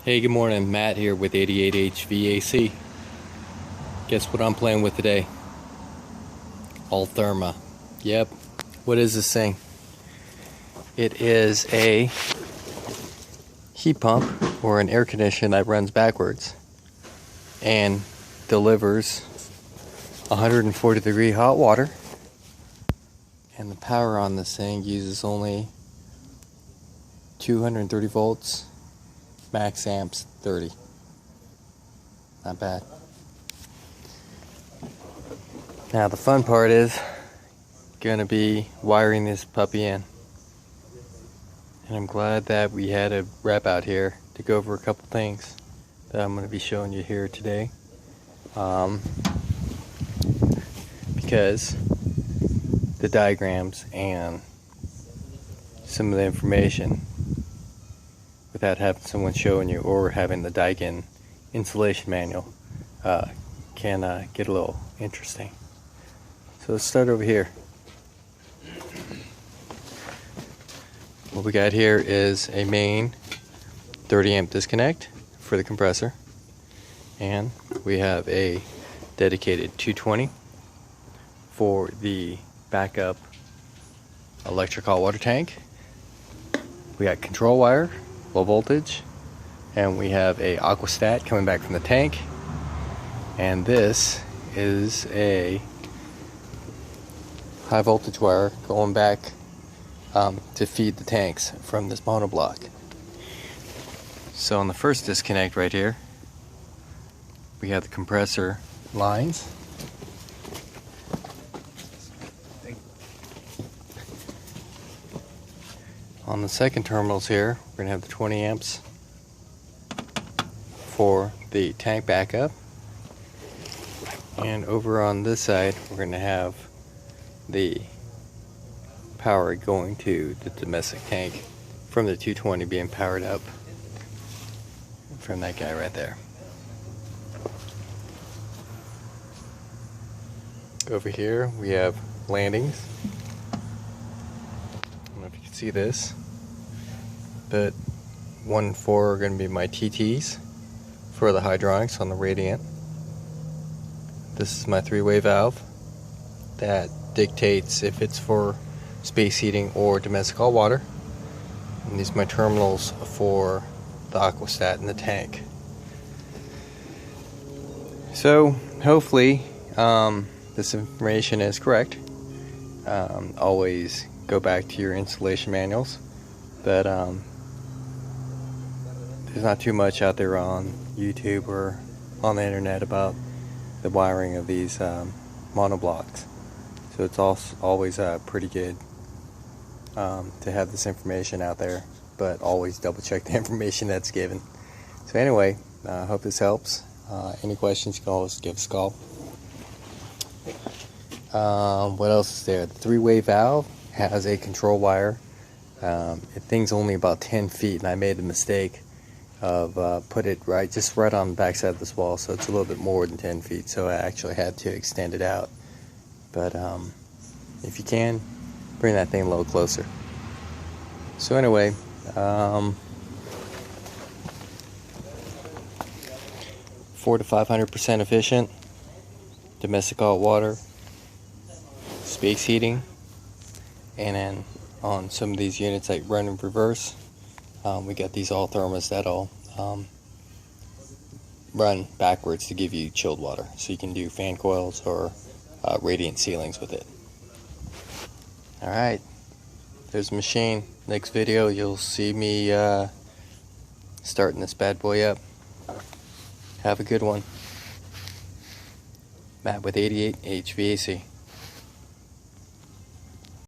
Hey, good morning. Matt here with 88 HVAC. Guess what I'm playing with today? Altherma. Yep. What is this thing? It is a heat pump or an air conditioner that runs backwards and delivers 140-degree hot water. And the power on this thing uses only 230 volts. Max amps 30. Not bad. Now the fun part is gonna be wiring this puppy in. And I'm glad that we had a rep out here to go over a couple things that I'm gonna be showing you here today. Because the diagrams and some of the information, without having someone showing you or having the Daikin installation manual, can get a little interesting. So let's start over here. What we got here is a main 30 amp disconnect for the compressor, and we have a dedicated 220 for the backup electric hot water tank. We got control wire, low voltage, and we have a aquastat coming back from the tank, and this is a high voltage wire going back to feed the tanks from this monoblock. So on the first disconnect right here, we have the compressor lines. On the second terminals here, we're going to have the 20 amps for the tank backup. And over on this side, we're going to have the power going to the domestic tank from the 220 being powered up from that guy right there. Over here, we have landings. I don't know if you can see this, but 1 and 4 are going to be my TTs for the hydronics on the radiant. This is my 3-way valve that dictates if it's for space heating or domestic hot water. And these are my terminals for the aquastat in the tank. So hopefully this information is correct. Always go back to your installation manuals, but there's not too much out there on YouTube or on the internet about the wiring of these monoblocks. So it's also always pretty good to have this information out there, but always double check the information that's given. So anyway, I hope this helps. Any questions, you can always give us a call. What else is there? The 3-way valve has a control wire. The thing's only about 10 feet, and I made the mistake of put it just right on the back side of this wall, so it's a little bit more than 10 feet, so I actually had to extend it out. But if you can, bring that thing a little closer. So anyway, 400 to 500% efficient, domestic hot water, space heating, and then on some of these units that run in reverse, we got these Althermas that'll run backwards to give you chilled water, so you can do fan coils or radiant ceilings with it. Alright, there's the machine. Next video you'll see me starting this bad boy up. Have a good one. Matt with 88 HVAC.